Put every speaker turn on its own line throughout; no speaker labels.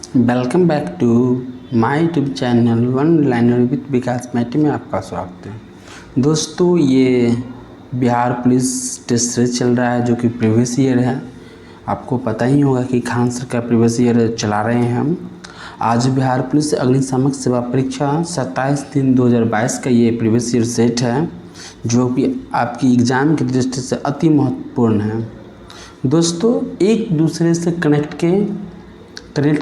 Welcome back to my YouTube channel one liner with Vikas Maity में आपका स्वागत है। दोस्तों, ये बिहार पुलिस टेस्ट सीरीज चल रहा है जो कि प्रीवियस ईयर है। आपको पता ही होगा कि खान सर का प्रीवियस ईयर चला रहे हैं हम। आज बिहार पुलिस अग्निशामक सेवा परीक्षा 27/3/2022 का ये प्रीवियस ईयर सेट है जो कि आपकी एग्ज़ाम की दृष्टि से अति महत्वपूर्ण है। दोस्तों, एक दूसरे से कनेक्ट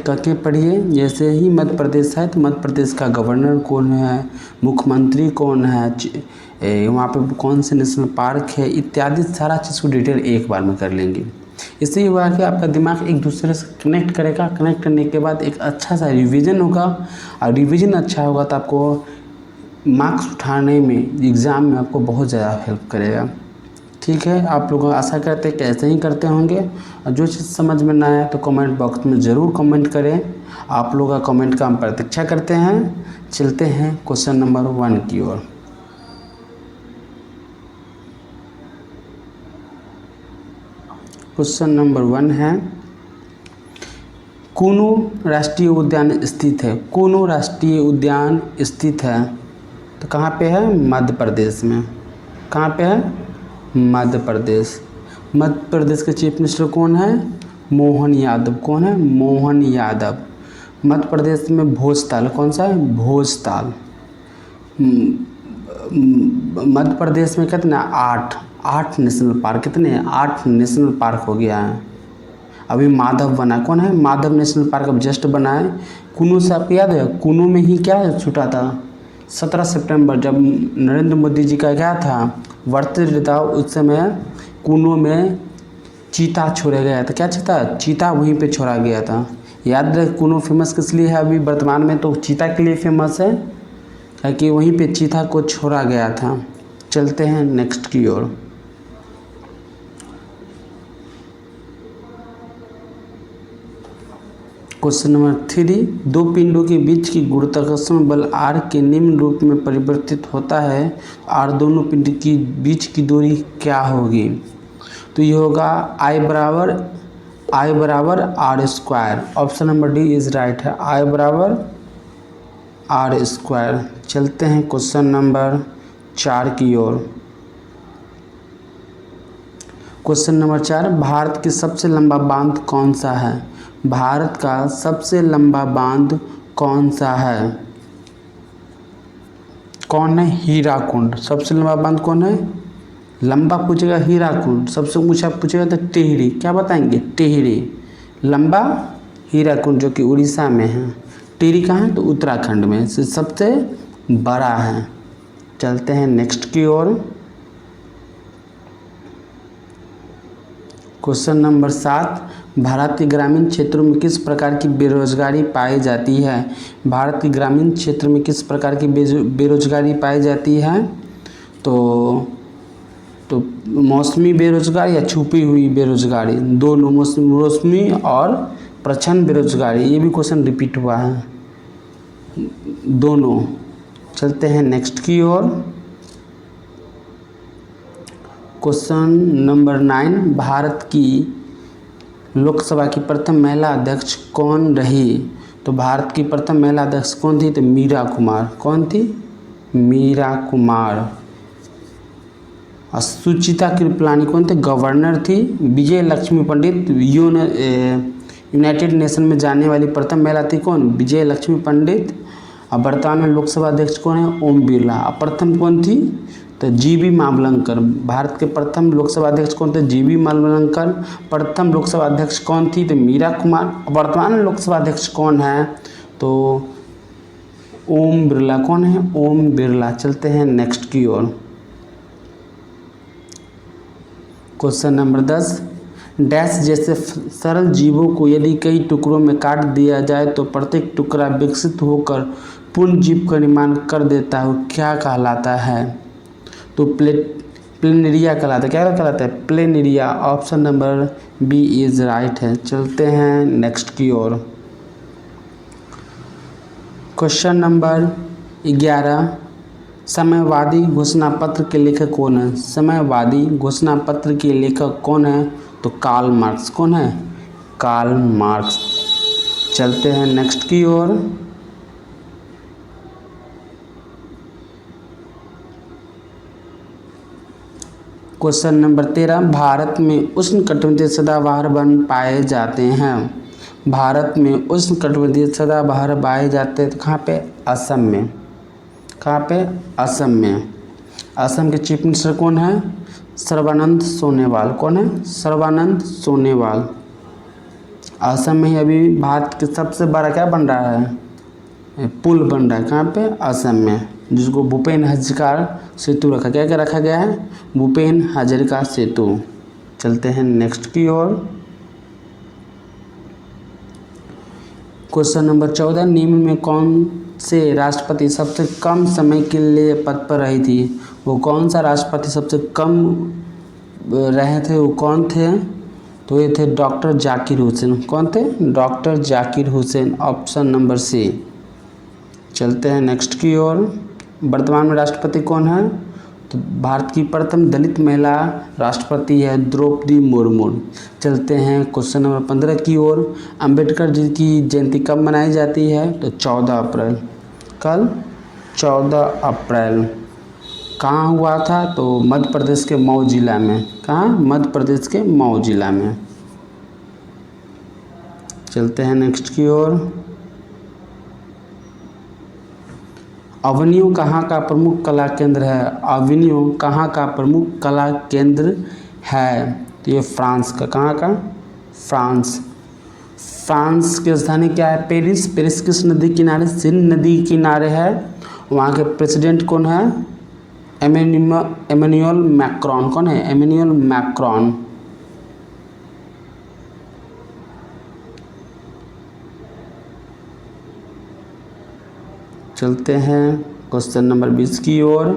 करके पढ़िए। जैसे ही मध्य प्रदेश है तो मध्य प्रदेश का गवर्नर कौन है, मुख्यमंत्री कौन है, वहाँ पे कौन से नेशनल पार्क है, इत्यादि सारा चीज़ को डिटेल एक बार में कर लेंगे। इससे ये हुआ कि आपका दिमाग एक दूसरे से कनेक्ट करेगा। कनेक्ट करने के बाद एक अच्छा सा रिवीजन होगा और रिवीजन अच्छा होगा तो आपको मार्क्स उठाने में एग्ज़ाम में आपको बहुत ज़्यादा हेल्प करेगा। ठीक है, आप लोग आशा करते हैं कि ऐसे ही करते होंगे। और जो चीज़ समझ में ना आए तो कमेंट बॉक्स में ज़रूर कमेंट करें। आप लोगों का कमेंट का हम प्रतीक्षा करते हैं। चलते हैं क्वेश्चन नंबर 1 की ओर। क्वेश्चन नंबर 1 है, कूनो राष्ट्रीय उद्यान स्थित है। कूनो राष्ट्रीय उद्यान स्थित है तो कहाँ पे है? मध्य प्रदेश में। कहाँ पे है? मध्य प्रदेश। मध्य प्रदेश के चीफ मिनिस्टर कौन है? मोहन यादव। कौन है? मोहन यादव। मध्य प्रदेश में भोजताल, कौन सा है? भोजताल। मध्य प्रदेश में कितना? 8 नेशनल पार्क। कितने हैं? 8 नेशनल पार्क हो गया है। अभी माधव बना। कौन है? माधव नेशनल पार्क अब जस्ट बना है। कुनू से आपको याद है? कुनू में ही क्या छूटा था? 17 सितंबर जब नरेंद्र मोदी जी का क्या था, बर्थडे था, उस समय कुनू में चीता छोड़ा गया था। क्या चीता? चीता वहीं पे छोड़ा गया था। याद रहे, कुनू फेमस किस लिए है? अभी वर्तमान में तो चीता के लिए फेमस है कि वहीं पे चीता को छोड़ा गया था। चलते हैं नेक्स्ट की ओर। क्वेश्चन नंबर 3, दो पिंडों के बीच की गुरुत्वाकर्षण बल R के निम्न रूप में परिवर्तित होता है। R दोनों पिंड की बीच की दूरी क्या होगी? तो ये होगा I बराबर R²। Option number D is right है, I बराबर R²। चलते हैं क्वेश्चन नंबर 4 की ओर। क्वेश्चन नंबर 4, भारत की सबसे लंबा बांध कौन सा है? भारत का सबसे लंबा बांध कौन सा है? कौन है? हीराकुंड। सबसे लंबा बांध कौन है? लंबा पूछेगा हीराकुंड, सबसे ऊंचा पूछेगा तो टिहरी। क्या बताएंगे? टिहरी। लंबा हीराकुंड जो कि उड़ीसा में है। टिहरी कहाँ है? तो उत्तराखंड में। सबसे बड़ा है। चलते हैं नेक्स्ट की ओर। क्वेश्चन नंबर 7, भारत के ग्रामीण क्षेत्रों में किस प्रकार की बेरोजगारी पाई जाती है? भारत के ग्रामीण क्षेत्र में किस प्रकार की बेरोजगारी पाई जाती है? तो मौसमी बेरोजगारी या छुपी हुई बेरोजगारी? दोनों, मौसमी और प्रच्छन्न बेरोजगारी। ये भी क्वेश्चन रिपीट हुआ है, दोनों। चलते हैं नेक्स्ट की ओर। क्वेश्चन नंबर 9, भारत की लोकसभा की प्रथम महिला अध्यक्ष कौन रही? तो भारत की प्रथम महिला अध्यक्ष कौन थी? तो मीरा कुमार। कौन थी? मीरा कुमार। सुचिता कृपलानी कौन थे? गवर्नर थी। विजय लक्ष्मी पंडित, यूनाइटेड नेशन में जाने वाली प्रथम महिला थी। कौन? विजय लक्ष्मी पंडित। और वर्तमान में लोकसभा अध्यक्ष कौन है? ओम बिरला। और प्रथम कौन थी? तो जीबी मावलंकर। भारत के प्रथम लोकसभा अध्यक्ष कौन थे? जीबी मावलंकर। प्रथम लोकसभा अध्यक्ष कौन थी? तो मीरा कुमार। वर्तमान लोकसभा अध्यक्ष कौन है? तो ओम बिरला। कौन है? ओम बिरला। चलते हैं नेक्स्ट की ओर। क्वेश्चन नंबर 10, डैश जैसे सरल जीवों को यदि कई टुकड़ों में काट दिया जाए तो प्रत्येक टुकड़ा विकसित होकर पूर्ण जीव का निर्माण कर देता है, क्या कहलाता है? तो प्लेनेरिया कहलाता है। क्या कहलाता है? Planaria. Option number B is right है। चलते हैं नेक्स्ट की ओर। क्वेश्चन नंबर 11, समयवादी घोषणा पत्र के लेखक कौन है? समयवादी घोषणा पत्र के लेखक कौन है? तो कार्ल मार्क्स। कौन है? Karl Marx. चलते हैं नेक्स्ट की ओर। क्वेश्चन नंबर 13, भारत में उष्णकटिबंधीय सदाबहार वन पाए जाते हैं। भारत में उष्णकटिबंधीय सदाबहार पाए जाते हैं तो कहाँ पे? असम में। कहाँ पे? असम में। असम के चीफ मिनिस्टर कौन है? सर्बानंद सोनोवाल। कौन है? सर्बानंद सोनोवाल। असम में ही अभी भारत के सबसे बड़ा क्या बन रहा है? पुल बन रहा है। कहाँ पे? असम में, जिसको भूपेन हजारिका सेतु रखा, क्या क्या रखा गया है? भूपेन हजारिका सेतु। चलते हैं नेक्स्ट की ओर। क्वेश्चन नंबर 14, निम्न में कौन से राष्ट्रपति सबसे कम समय के लिए पद पर रही थी? वो कौन सा राष्ट्रपति सबसे कम रहे थे? वो कौन थे? तो ये थे डॉक्टर जाकिर हुसैन। कौन थे? Doctor Zakir Hussain. Option number C. चलते हैं नेक्स्ट की ओर। वर्तमान में राष्ट्रपति कौन है? तो भारत की प्रथम दलित महिला राष्ट्रपति है द्रौपदी मुर्मू। चलते हैं क्वेश्चन नंबर 15 की ओर। अंबेडकर जी की जयंती कब मनाई जाती है? तो 14 अप्रैल। कल? 14 अप्रैल। कहाँ हुआ था? तो मध्य प्रदेश के मऊ जिला में। कहाँ? मध्य प्रदेश के मऊ जिला में। चलते हैं नेक्स्ट की ओर। अवनियों कहाँ का प्रमुख कला केंद्र है? अवनियों कहाँ का प्रमुख कला केंद्र है? तो ये फ्रांस का। कहाँ का? फ्रांस। फ्रांस की राजधानी क्या है? पेरिस। पेरिस किस नदी किनारे? सीन नदी किनारे है। वहाँ के प्रेसिडेंट कौन है? Emmanuel Macron. कौन है? Emmanuel Macron. चलते हैं क्वेश्चन नंबर 20 की ओर।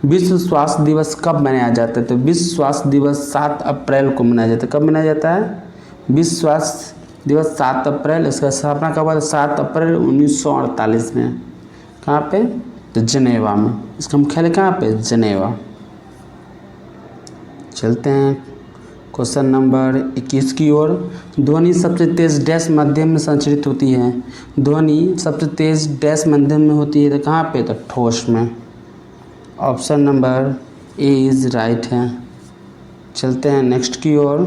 विश्व स्वास्थ्य दिवस कब मनाया जाता है? तो विश्व स्वास्थ्य दिवस 7 अप्रैल को मनाया जाता है। कब मनाया जाता है? विश्व स्वास्थ्य दिवस 7 अप्रैल। इसका स्थापना कब हुआ था? 7 अप्रैल 1948 में। कहाँ पे? तो जनेवा में। इसका मुख्यालय कहाँ पे? जनेवा। चलते हैं क्वेश्चन नंबर 21 की ओर। ध्वनि सबसे तेज डैश माध्यम में संचरित होती है? ध्वनि सबसे तेज डैश माध्यम में होती है तो कहाँ पे? तो ठोस में। Option number A is right है। चलते हैं नेक्स्ट की ओर।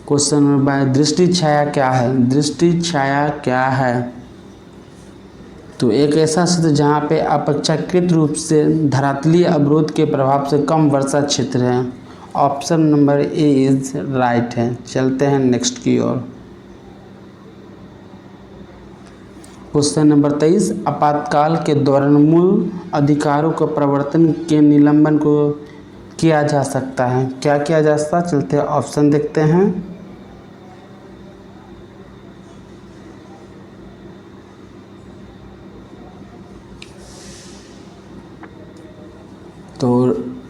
क्वेश्चन नंबर 22, दृष्टि छाया क्या है? दृष्टि छाया क्या है? तो एक ऐसा क्षेत्र जहाँ पे अपेक्षाकृत रूप से धरातलीय अवरोध के प्रभाव से कम वर्षा क्षेत्र है। Option number A is right है। चलते हैं नेक्स्ट की ओर। क्वेश्चन नंबर 23, आपातकाल के दौरान मूल अधिकारों के प्रवर्तन के निलंबन को किया जा सकता है। क्या किया जा सकता है? चलते हैं ऑप्शन देखते हैं। तो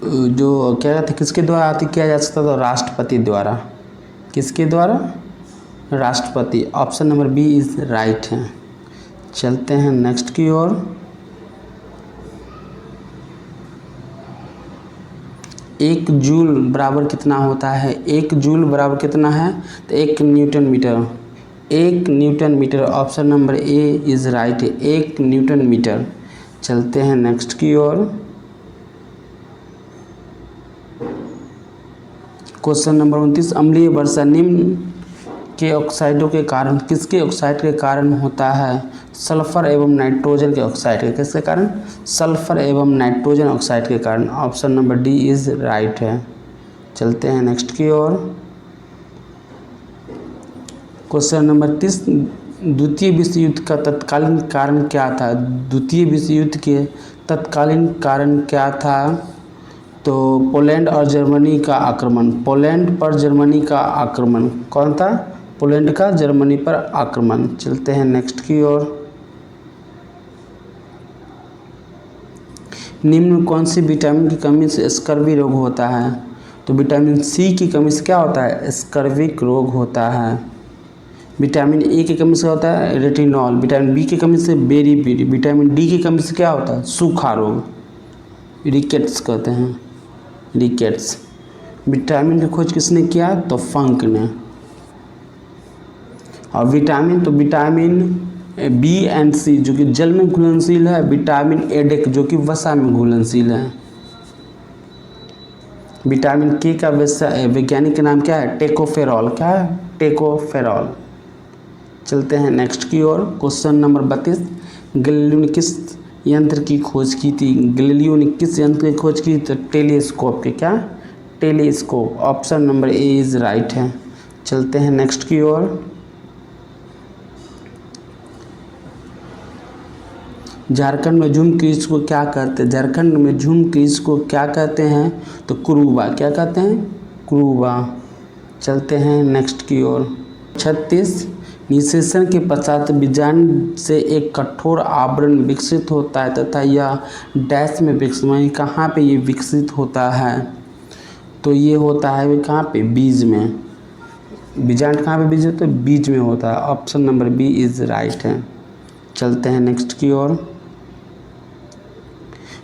जो क्या कहते हैं किसके द्वारा आती किया जा सकता? तो राष्ट्रपति द्वारा। किसके द्वारा? राष्ट्रपति। Option number B is right है। चलते हैं नेक्स्ट की ओर। एक जूल बराबर कितना होता है? एक जूल बराबर कितना है? तो 1 newton metre. 1 newton metre. Option number A is right है। 1 न्यूटन मीटर। चलते हैं नेक्स्ट की ओर। क्वेश्चन नंबर 29, अम्लीय वर्षा निम्न के ऑक्साइडों के कारण किसके ऑक्साइड के कारण होता है? सल्फर एवं नाइट्रोजन के ऑक्साइड के। किसके कारण? सल्फर एवं नाइट्रोजन ऑक्साइड के कारण। Option number D is right है। चलते हैं नेक्स्ट की ओर। क्वेश्चन नंबर 30, द्वितीय विश्व युद्ध का तत्कालीन कारण क्या था? द्वितीय विश्व युद्ध के तत्कालीन कारण क्या था? तो पोलैंड और जर्मनी का आक्रमण। पोलैंड पर जर्मनी का आक्रमण। कौन था? पोलैंड का जर्मनी पर आक्रमण। चलते हैं नेक्स्ट की ओर। निम्न में कौन सी विटामिन की कमी से स्कर्वी रोग होता है? तो विटामिन सी की कमी से क्या होता है? स्कर्विक रोग होता है। विटामिन ए की कमी से होता है रेटिनॉल। विटामिन बी की कमी से बेरी। विटामिन डी की कमी से क्या होता है? सूखा रोग, रिकेट्स कहते हैं, रिकेट्स। विटामिन की खोज किसने किया? तो फंक ने। और विटामिन, तो विटामिन बी एंड सी जो कि जल में घुलनशील है, विटामिन एडेक जो कि वसा में घुलनशील है। विटामिन के का वैज्ञानिक नाम क्या है? टेकोफेरॉल। क्या है? टेकोफेरॉल। चलते हैं नेक्स्ट की ओर। क्वेश्चन नंबर 32, गैलीलियो ने किस यंत्र की खोज की थी? गैलीलियो ने किस यंत्र की खोज की? तो टेलीस्कोप के। क्या? Telescope. Option number A is right है। चलते हैं नेक्स्ट की ओर। झारखंड में झूम क्रीज को क्या कहते हैं? झारखंड में झूम क्रीज को क्या कहते हैं? तो कुरुबा। क्या कहते हैं? कुरुबा। चलते हैं नेक्स्ट की ओर। 36, निषेचन के पश्चात बीजांड से एक कठोर आवरण विकसित होता है तथा यह डैश में विकसित, कहाँ पे ये विकसित होता है? तो ये होता है कहाँ पे? बीज में। बीजांड कहाँ पे विकसित होता है? बीज में होता है। Option number B is right है। चलते हैं नेक्स्ट की ओर।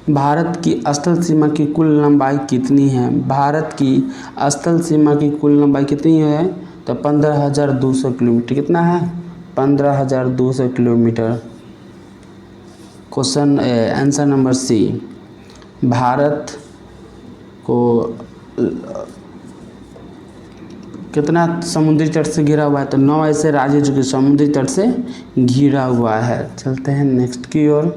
भारत की स्थल सीमा की कुल लंबाई कितनी है? भारत की स्थल सीमा की कुल लंबाई कितनी है? तो 15,200 किलोमीटर। कितना है? 15,200 kilometre. Question answer number C. Bharat को कितना समुद्री तट से घिरा हुआ है? तो 9 ऐसे राज्य जो कि समुद्री तट से घिरा हुआ है। चलते हैं नेक्स्ट की ओर।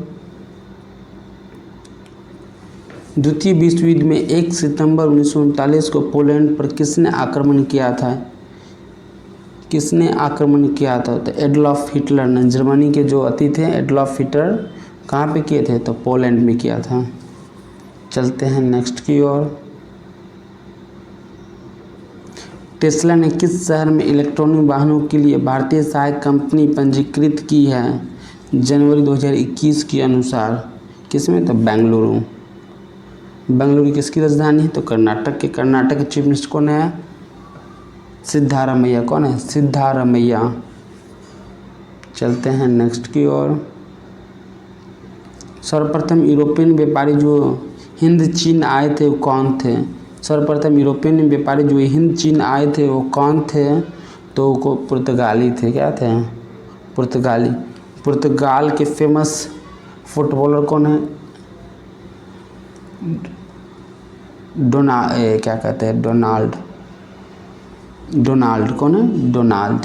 द्वितीय विश्व युद्ध में 1 सितंबर 1939 को पोलैंड पर किसने आक्रमण किया था? किसने आक्रमण किया था? तो एडोल्फ हिटलर ने। जर्मनी के जो अति थे एडोल्फ हिटलर कहाँ पे किए थे? तो पोलैंड में किया था। चलते हैं नेक्स्ट की ओर। टेस्ला ने किस शहर में इलेक्ट्रॉनिक वाहनों के लिए भारतीय सहायक कंपनी पंजीकृत की है? जनवरी 2021 के अनुसार। किसमें? तो बेंगलुरु। बेंगलुरु किसकी राजधानी है? तो कर्नाटक के। कर्नाटक के चीफ मिनिस्टर कौन है? सिद्धारमैया। कौन है? सिद्धारमैया। चलते हैं नेक्स्ट की ओर। सर्वप्रथम यूरोपियन व्यापारी जो हिंद चीन आए थे वो कौन थे? सर्वप्रथम यूरोपियन व्यापारी जो हिंद चीन आए थे वो कौन थे? तो वो पुर्तगाली थे। क्या थे? पुर्तगाली। पुर्तगाल के फेमस फुटबॉलर कौन है? क्या कहते हैं? डोनाल्ड। डोनाल्ड। कौन है? डोनाल्ड।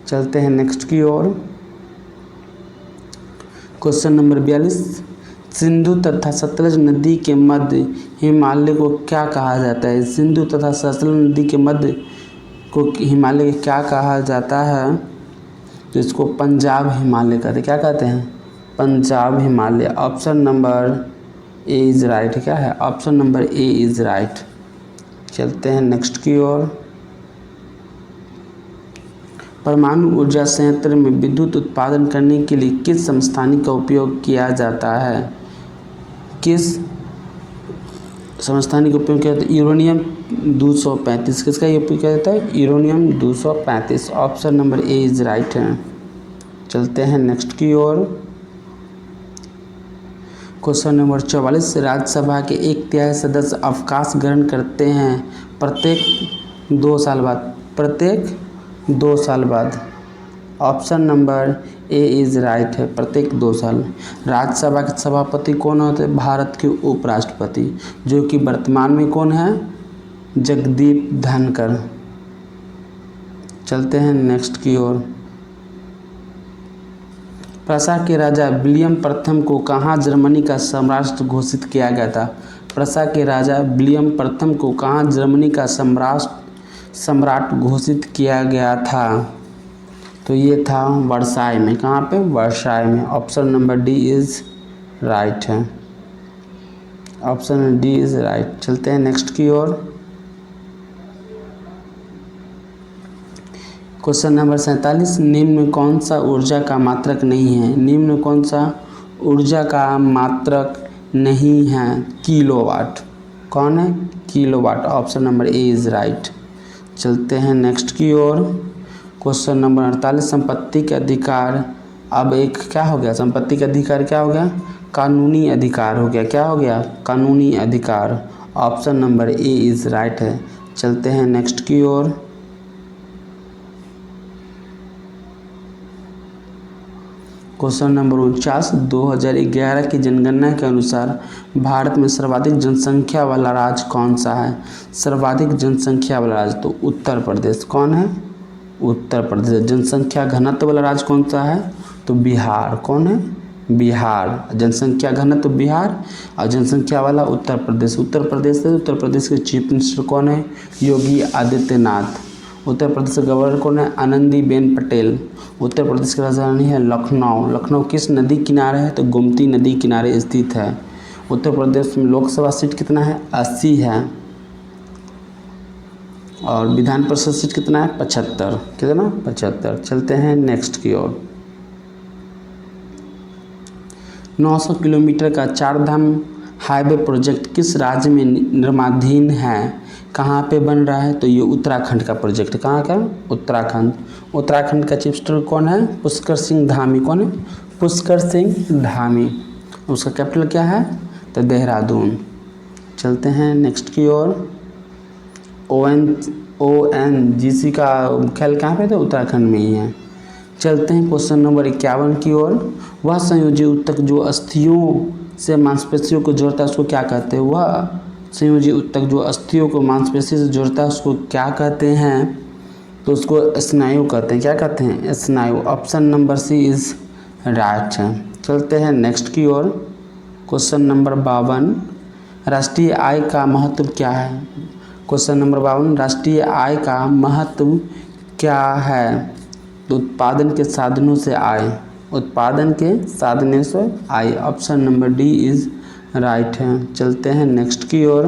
चलते हैं नेक्स्ट की ओर। क्वेश्चन नंबर 42, सिंधु तथा सतलज नदी के मध्य हिमालय को क्या कहा जाता है? सिंधु तथा सतलज नदी के मध्य को हिमालय क्या कहा जाता है? तो इसको पंजाब हिमालय कहते हैं। क्या कहते हैं? Punjab Himalaya. Option number A is right. क्या है? Option number A is right. चलते हैं नेक्स्ट की ओर। परमाणु ऊर्जा संयंत्र में विद्युत उत्पादन करने के लिए किस समस्थानिक का उपयोग किया जाता है? किस समस्थानिक का उपयोग किया जाता है? यूरेनियम 235। किसका उपयोग किया जाता है? Uranium 235। Option number A is right है। चलते हैं नेक्स्ट की ओर। क्वेश्चन नंबर 44, राज्यसभा के 1/3 सदस्य अवकाश ग्रहण करते हैं प्रत्येक 2 साल बाद। प्रत्येक 2 साल बाद। Option number A is right है। प्रत्येक 2 साल। राज्यसभा के सभापति कौन होते हैं? भारत के उपराष्ट्रपति, जो कि वर्तमान में कौन है? जगदीप धनखड़। चलते हैं नेक्स्ट की ओर। प्रसा के राजा विलियम प्रथम को कहाँ जर्मनी का सम्राट घोषित किया गया था? प्रसा के राजा विलियम प्रथम को कहाँ जर्मनी का सम्राट घोषित किया गया था? तो ये था वर्साई में। कहाँ पे? वर्साई में। Option number D is right है। Option D is right. चलते हैं नेक्स्ट की ओर। क्वेश्चन नंबर 47, निम्न में कौन सा ऊर्जा का मात्रक नहीं है? निम्न में कौन सा ऊर्जा का मात्रक नहीं है? किलोवाट। कौन है? Kilowatt. Option number A is right. चलते हैं नेक्स्ट की ओर। क्वेश्चन नंबर 48, संपत्ति के अधिकार अब एक क्या हो गया? संपत्ति का अधिकार क्या हो गया? कानूनी अधिकार हो गया। क्या हो गया? कानूनी अधिकार। Option number A is right है। चलते हैं नेक्स्ट की ओर। क्वेश्चन नंबर 49, 2011 की जनगणना के अनुसार भारत में सर्वाधिक जनसंख्या वाला राज्य कौन सा है? सर्वाधिक जनसंख्या वाला राज्य तो उत्तर प्रदेश। कौन है? उत्तर प्रदेश। जनसंख्या घनत्व वाला राज्य कौन सा है? तो बिहार। कौन है? बिहार। जनसंख्या घनत्व बिहार और जनसंख्या वाला उत्तर प्रदेश। उत्तर प्रदेश है, उत्तर प्रदेश के चीफ मिनिस्टर कौन है? योगी आदित्यनाथ। उत्तर प्रदेश के गवर्नर कौन है? आनंदीबेन पटेल। उत्तर प्रदेश की राजधानी है लखनऊ। लखनऊ किस नदी किनारे है? तो गोमती नदी किनारे स्थित है। उत्तर प्रदेश में लोकसभा सीट कितना है? 80 है। और विधान परिषद सीट कितना है? 75। कितना? 75। चलते हैं नेक्स्ट की ओर। 900 किलोमीटर का चारधाम हाईवे प्रोजेक्ट किस राज्य में निर्माणाधीन है? कहाँ पे बन रहा है? तो ये उत्तराखंड का प्रोजेक्ट। कहाँ का? उत्तराखंड। उत्तराखंड का चीफ मिनिस्टर कौन है? पुष्कर सिंह धामी। कौन है? पुष्कर सिंह धामी। उसका कैपिटल क्या है? तो देहरादून। चलते हैं नेक्स्ट की ओर। ONGC का मुख्यालय कहाँ पे? तो उत्तराखंड में ही है। चलते हैं क्वेश्चन नंबर 51 की ओर। वह संयोजी ऊतक जो अस्थियों से मांसपेशियों को जोड़ता है उसको क्या कहते हैं? वह संयोजी ऊतक जो अस्थियों को मांसपेशी से जोड़ता है उसको क्या कहते हैं? तो उसको स्नायु कहते हैं। क्या कहते हैं? स्नायु। Option number C is right है। चलते हैं नेक्स्ट की ओर। क्वेश्चन नंबर 52, राष्ट्रीय आय का महत्व क्या है? क्वेश्चन नंबर 52, राष्ट्रीय आय का महत्व क्या है? तो उत्पादन के साधनों से आय। उत्पादन के साधनों से आय। Option number D is right है। चलते हैं नेक्स्ट की ओर।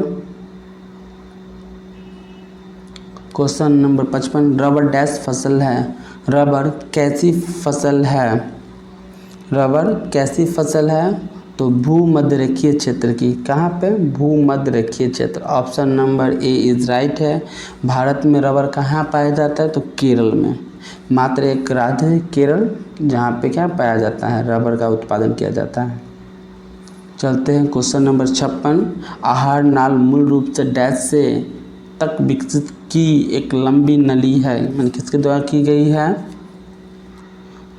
क्वेश्चन नंबर 55, रबर डैश फसल है? रबर कैसी फसल है? रबर कैसी फसल है? तो भूमध्यरेखीय क्षेत्र की। कहाँ पे? भूमध्यरेखीय क्षेत्र। Option number A is right है। भारत में रबर कहाँ पाया जाता है? तो केरल में। मात्र एक राज्य है केरल जहाँ पे क्या पाया जाता है? रबर का उत्पादन किया जाता है। चलते हैं क्वेश्चन नंबर 56, आहार नाल मूल रूप से डैश से तक विकसित की एक लंबी नली है, मैंने किसके द्वारा की गई है?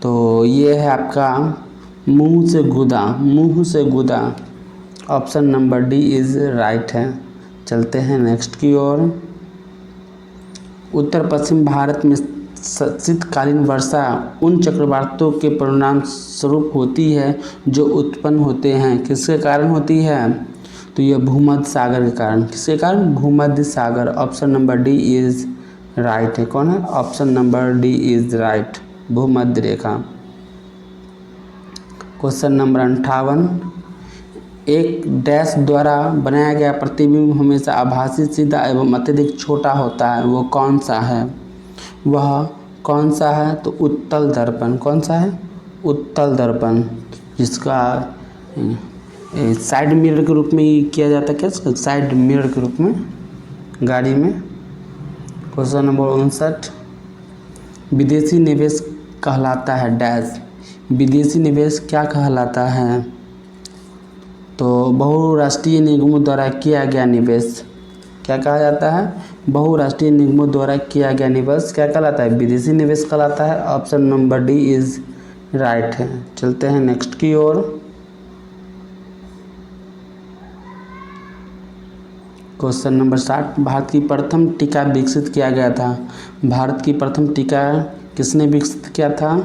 तो ये है आपका मुंह से गुदा। मुंह से गुदा। Option number D is right है। चलते हैं नेक्स्ट की ओर। उत्तर पश्चिम भारत में शीतकालीन वर्षा उन चक्रवातों के परिणाम स्वरूप होती है जो उत्पन्न होते हैं। किसके कारण होती है? तो यह भूमध्य सागर के कारण। किसके कारण? भूमध्य सागर। Option number D is right है। कौन है? Option number D is right, भूमध्य रेखा। क्वेश्चन नंबर 58, एक डैश द्वारा बनाया गया प्रतिबिंब हमेशा आभासी, सीधा एवं अत्यधिक छोटा होता है। वो कौन सा है? वह कौन सा है? तो उत्तल दर्पण। कौन सा है? उत्तल दर्पण, जिसका साइड मिरर के रूप में ही किया जाता है। क्या? साइड मिरर के रूप में गाड़ी में। क्वेश्चन नंबर 59, विदेशी निवेश कहलाता है डैश। विदेशी निवेश क्या कहलाता है? तो बहुराष्ट्रीय निगमों द्वारा किया गया निवेश। क्या कहा जाता है? बहुराष्ट्रीय निगमों द्वारा किया गया निवेश क्या कहलाता है? विदेशी निवेश कहलाता है। Option number D is right है। चलते हैं नेक्स्ट की ओर। क्वेश्चन नंबर 60, भारत की प्रथम टीका विकसित किया गया था। भारत की प्रथम टीका किसने विकसित किया था?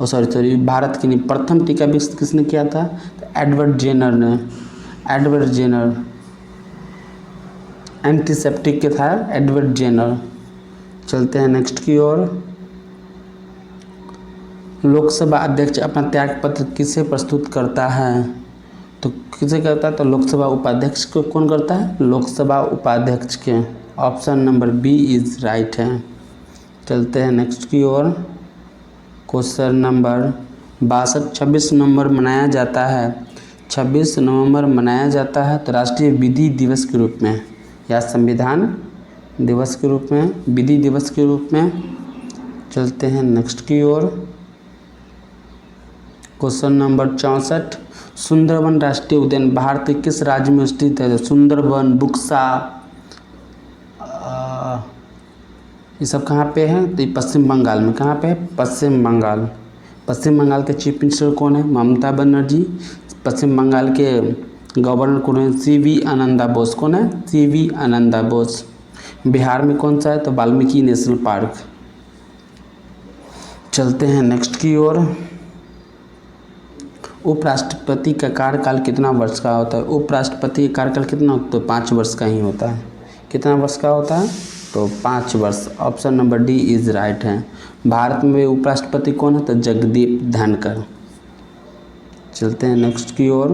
भारत की नहीं, प्रथम टीका विकसित किसने किया था? तो एडवर्ड जेनर ने। एडवर्ड जेनर एंटीसेप्टिक के था, एडवर्ड जेनर। चलते हैं नेक्स्ट की ओर। लोकसभा अध्यक्ष अपना त्यागपत्र किसे प्रस्तुत करता है? तो किसे करता है? तो लोकसभा उपाध्यक्ष को। कौन करता है? लोकसभा उपाध्यक्ष के। Option number B is right है। चलते हैं नेक्स्ट की ओर। क्वेश्चन नंबर 62, 26 नवंबर मनाया जाता है। 26 नवंबर मनाया जाता है तो राष्ट्रीय विधि दिवस के रूप में या संविधान दिवस के रूप में, विधि दिवस के रूप में। चलते हैं नेक्स्ट की ओर। क्वेश्चन नंबर 64, सुंदरबन राष्ट्रीय उद्यान भारत के किस राज्य में स्थित है? सुंदरबन, बुक्सा, ये सब कहाँ पे है? तो ये पश्चिम बंगाल में। कहाँ पे है? पश्चिम बंगाल। पश्चिम बंगाल के चीफ मिनिस्टर कौन है? ममता बनर्जी। पश्चिम बंगाल के गवर्नर कौन है? सीवी आनंदा बोस। कौन है? सीवी आनंदा बोस। बिहार में कौन सा है? तो वाल्मीकि नेशनल पार्क। चलते हैं नेक्स्ट की ओर। उपराष्ट्रपति का कार्यकाल कितना वर्ष का होता है? उपराष्ट्रपति का कार्यकाल कितना होता है? तो 5 वर्ष का ही होता है। कितना वर्ष का होता है? तो 5 वर्ष। Option number D is right है। भारत में उपराष्ट्रपति कौन है? तो जगदीप धनखड़। चलते हैं नेक्स्ट की ओर।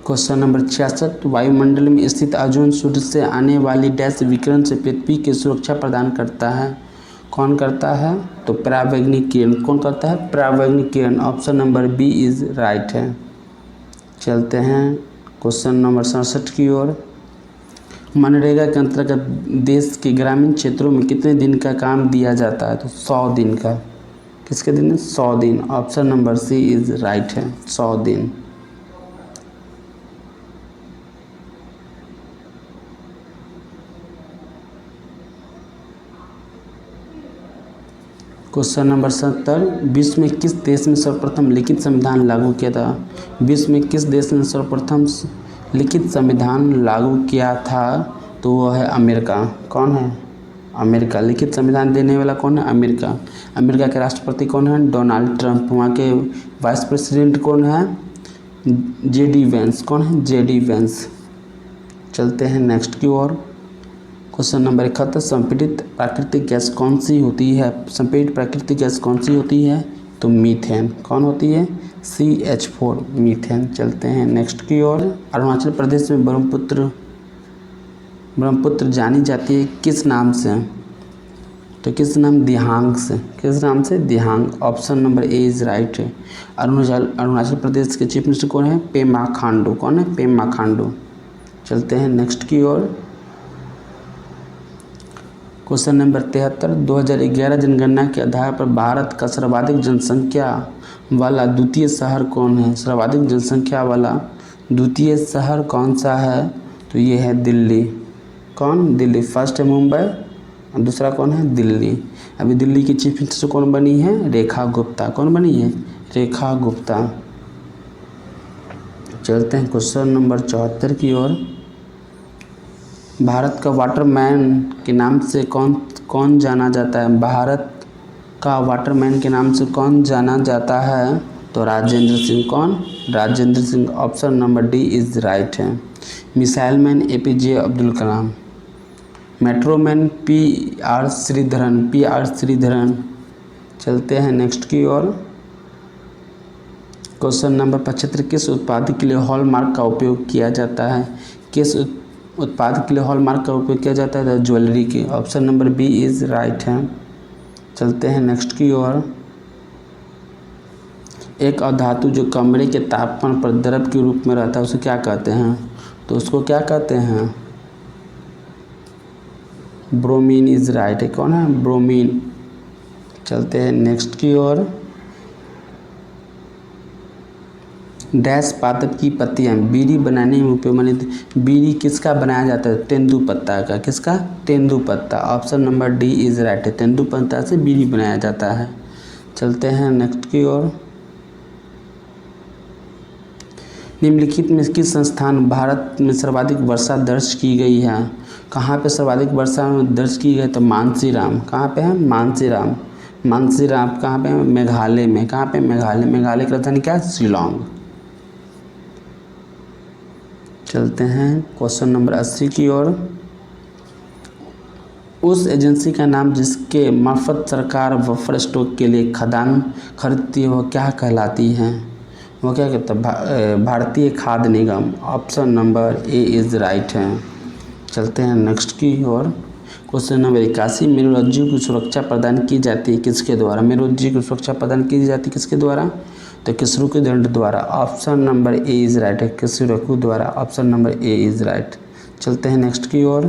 क्वेश्चन नंबर 66, वायुमंडल में स्थित ओजोन सूर्य से आने वाली डैश विकिरण से पृथ्वी की सुरक्षा प्रदान करता है। कौन करता है? तो परावैंगनिक किरण। कौन करता है? परावैंगनिक किरण। Option number B is right है। चलते हैं क्वेश्चन नंबर 67 की ओर। मनरेगा के अंतर्गत देश के ग्रामीण क्षेत्रों में कितने दिन का काम दिया जाता है? तो 100 दिन का। किसके दिन? 100 दिन। Option number C is right है, 100 दिन। क्वेश्चन नंबर 70, विश्व में किस देश में सर्वप्रथम लिखित संविधान लागू किया था? विश्व में किस देश ने सर्वप्रथम लिखित संविधान लागू किया था? तो वो है अमेरिका। कौन है? अमेरिका। लिखित संविधान देने वाला कौन है? अमेरिका। अमेरिका के राष्ट्रपति कौन है? Donald Trump. वहाँ के वाइस प्रेसिडेंट कौन है? JD Vance. कौन है? JD Vance. चलते हैं नेक्स्ट की ओर। क्वेश्चन नंबर 71, संपीड़ित प्राकृतिक गैस कौन सी होती है? संपीड़ित प्राकृतिक गैस कौन सी होती है? तो मीथेन। कौन होती है? CH4 methane. चलते हैं नेक्स्ट की ओर। अरुणाचल प्रदेश में ब्रह्मपुत्र जानी जाती है किस नाम से? तो किस नाम? दिहांग से। किस नाम से? Dihang. Option number A is right है। अरुणाचल प्रदेश के चीफ मिनिस्टर कौन है? पेमा खांडू। कौन है? पेमा खांडू। चलते हैं नेक्स्ट की ओर। क्वेश्चन नंबर 73, 2011 जनगणना के आधार पर भारत का सर्वाधिक जनसंख्या वाला द्वितीय शहर कौन है? सर्वाधिक जनसंख्या वाला द्वितीय शहर कौन सा है? तो ये है दिल्ली। कौन? दिल्ली। फर्स्ट है मुंबई और दूसरा कौन है? दिल्ली। अभी दिल्ली की चीफ मिनिस्टर कौन बनी है? रेखा गुप्ता। कौन बनी है? रेखा गुप्ता। चलते हैं क्वेश्चन नंबर 74 की ओर। भारत का वाटरमैन के नाम से कौन जाना जाता है? भारत का वाटरमैन के नाम से कौन जाना जाता है? तो राजेंद्र सिंह। कौन? Rajendra Singh. Option number D is right है। Missile man APJ Abdul Kalam. Metroman PR Sreedharan. चलते हैं नेक्स्ट की ओर। क्वेश्चन नंबर 75, किस उत्पाद के लिए हॉलमार्क का उपयोग किया जाता है? किस उत्पाद के लिए हॉलमार्क का उपयोग किया जाता है? ज्वेलरी के। Option number B is right है। चलते हैं नेक्स्ट की ओर। एक अधातु जो कमरे के तापमान पर द्रव के रूप में रहता है उसे क्या कहते हैं? तो उसको क्या कहते हैं? ब्रोमीन इज राइट है। कौन है? ब्रोमीन। चलते हैं नेक्स्ट की ओर। डैश पादप की पत्तियां बीड़ी बनाने में उपयोग मानी। बीड़ी किसका बनाया जाता है? तेंदुपत्ता का। किसका? तेंदुपत्ता। Option number D is right है। तेंदुपत्ता से बीड़ी बनाया जाता है। चलते हैं नेक्स्ट की ओर। निम्नलिखित में किस संस्थान भारत में सर्वाधिक वर्षा दर्ज की गई है? कहाँ पे सर्वाधिक वर्षा दर्ज की गई? तो मानसीराम। कहाँ पे है? मानसीराम। मानसीराम कहाँ पे है? मेघालय में। कहाँ पे? मेघालय। मेघालय की राजधानी क्या है? शिलोंग। चलते हैं क्वेश्चन नंबर 80 की ओर। उस एजेंसी का नाम जिसके मार्फत सरकार बफर स्टॉक के लिए खदान खरीदती है वो क्या कहलाती है? वो क्या कहता है? Bharatiya Khadya Nigam. Option number A is right है। चलते हैं नेक्स्ट की ओर। क्वेश्चन नंबर 81, मेरुरज्जु की सुरक्षा प्रदान की जाती है किसके द्वारा? मेरुरज्जु की सुरक्षा प्रदान की जाती है किसके द्वारा? तो केसरुकी दंड द्वारा। Option number A is right है। केसरुकी द्वारा। Option number A is right. चलते हैं नेक्स्ट की ओर।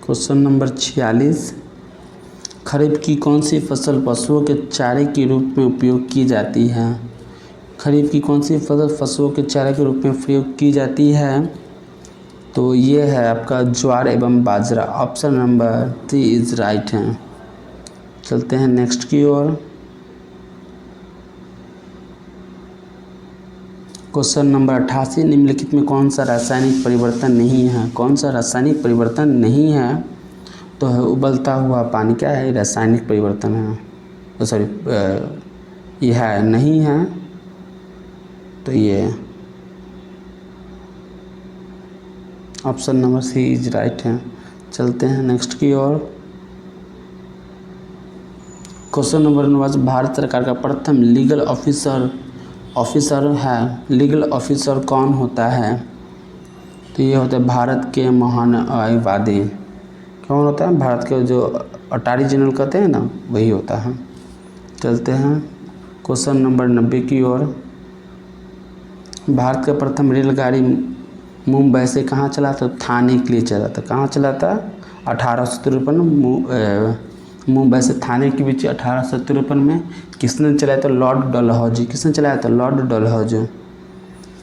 क्वेश्चन नंबर 46, खरीफ की कौन सी फसल पशुओं के चारे के रूप में उपयोग की जाती है? खरीफ की कौन सी फसल पशुओं के चारे के रूप में प्रयोग की जाती है? तो ये है आपका ज्वार एवं बाजरा। ऑप्शन नंबर 3 इज राइट है। चलते हैं नेक्स्ट की ओर। क्वेश्चन नंबर 88, निम्नलिखित में कौन सा रासायनिक परिवर्तन नहीं है? कौन सा रासायनिक परिवर्तन नहीं है? तो है उबलता हुआ पानी। क्या है? रासायनिक परिवर्तन है। तो सॉरी, यह है नहीं है, तो ये option number C is right है। चलते हैं नेक्स्ट की ओर। क्वेश्चन नंबर 9, भारत सरकार का प्रथम लीगल ऑफिसर है। लीगल ऑफिसर कौन होता है? तो ये होता है भारत के महान्यायवादी। कौन होता है? भारत के जो अटॉर्नी जनरल कहते हैं ना, वही होता है। चलते हैं क्वेश्चन नंबर 90 की ओर। भारत का प्रथम रेलगाड़ी मुंबई से कहाँ चला था? थाने के लिए चला था। कहाँ चला था? 1853 मुंबई से थाने के बीच 1853 में किसने चलाया था? Lord Dalhousie. किसने चलाया था? Lord Dalhousie.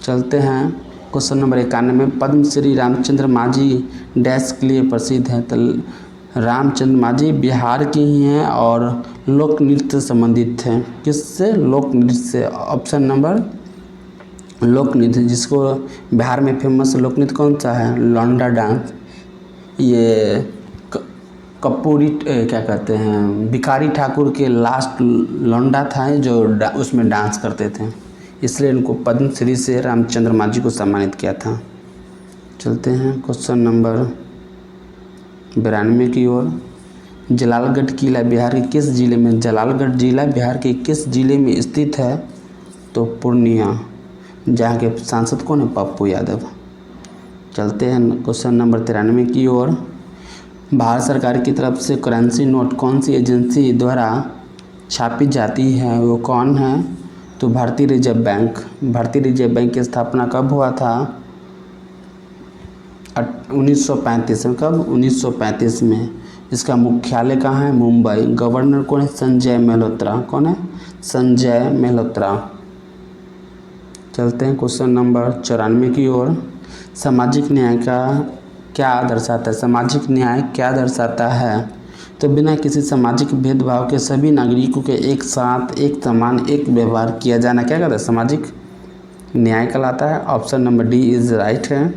चलते हैं question number 91, Padma Shri Ramchandra Manjhi dash के लिए प्रसिद्ध है। तो रामचंद्र मांझी बिहार के ही हैं और लोक नृत्य से संबंधित हैं। किससे? लोक नृत्य से। ऑप्शन नंबर लोक नृत्य, जिसको बिहार में फेमस लोक नृत्य कौन सा है? लौंडा डांस। ये कपूरी क्या कहते हैं, भिखारी ठाकुर के लास्ट लौंडा था जो उसमें डांस करते थे, इसलिए इनको पद्मश्री से रामचंद्र मांझी को सम्मानित किया था। चलते हैं क्वेश्चन नंबर 92 की ओर। जलालगढ़ किला बिहार के किस जिले में? जलालगढ़ जिला बिहार के किस जिले में स्थित है? तो पूर्णिया, जहाँ के सांसद कौन है? पप्पू यादव। चलते हैं क्वेश्चन नंबर 93 की ओर। भारत सरकार की तरफ से करेंसी नोट कौन सी एजेंसी द्वारा छापी जाती है? वो कौन है? तो भारतीय रिजर्व बैंक। भारतीय रिजर्व बैंक की स्थापना कब हुआ था? 1935 में। कब? 1935 में। इसका मुख्यालय कहाँ है? मुंबई। गवर्नर कौन है? संजय मल्होत्रा। कौन है? संजय मल्होत्रा। चलते हैं क्वेश्चन नंबर 94 की ओर। सामाजिक न्याय का क्या दर्शाता है? सामाजिक न्याय क्या दर्शाता है? तो बिना किसी सामाजिक भेदभाव के सभी नागरिकों के एक साथ, एक समान, एक व्यवहार किया जाना क्या कहता है? सामाजिक न्याय कहलाता है। Option number D is right है।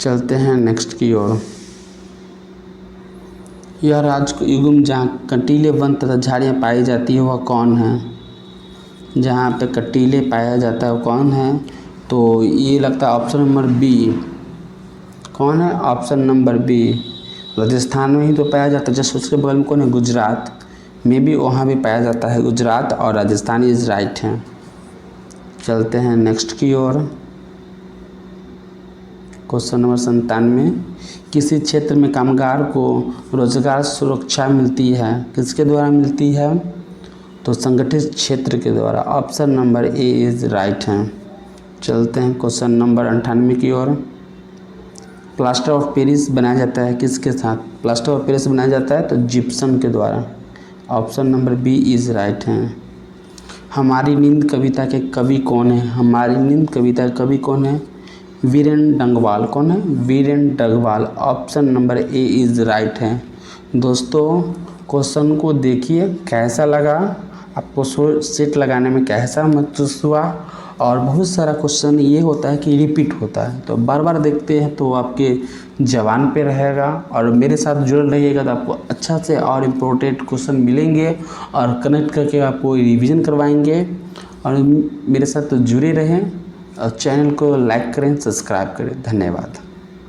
चलते हैं नेक्स्ट की ओर। यह राजयुगम जहाँ कंटीले वन तथा झाड़ियाँ पाई जाती है वह कौन है? जहाँ पे कंटीले पाया जाता है वो कौन है? तो ये लगता है ऑप्शन नंबर बी। कौन है? Option number B. राजस्थान में ही तो पाया जाता है। जैसे उसके बगल में कौन है? गुजरात में भी, वहाँ भी पाया जाता है। गुजरात और राजस्थान इज राइट है। चलते हैं नेक्स्ट की ओर। क्वेश्चन नंबर 97, किसी क्षेत्र में कामगार को रोजगार सुरक्षा मिलती है? किसके द्वारा मिलती है? तो संगठित क्षेत्र के द्वारा। Option number A is right है। चलते हैं क्वेश्चन नंबर 98 की ओर। प्लास्टर ऑफ पेरिस बनाया जाता है किसके साथ? प्लास्टर ऑफ पेरिस बनाया जाता है तो जिप्सम के द्वारा। Option number B is right है। हमारी नींद कविता के कवि कौन है? हमारी नींद कविता के कवि कौन है? वीरेन डंगवाल। कौन है? Viren Dangwal. Option number A is right है। दोस्तों क्वेश्चन को देखिए कैसा लगा आपको, सेट लगाने में कैसा महसूस हुआ। और बहुत सारा क्वेश्चन ये होता है कि रिपीट होता है, तो बार बार देखते हैं तो आपके जवान पे रहेगा। और मेरे साथ जुड़े रहिएगा तो आपको अच्छा से और इम्पोर्टेंट क्वेश्चन मिलेंगे और कनेक्ट करके आपको रिवीजन करवाएंगे। और मेरे साथ जुड़े रहें और चैनल को लाइक करें, सब्सक्राइब करें। धन्यवाद।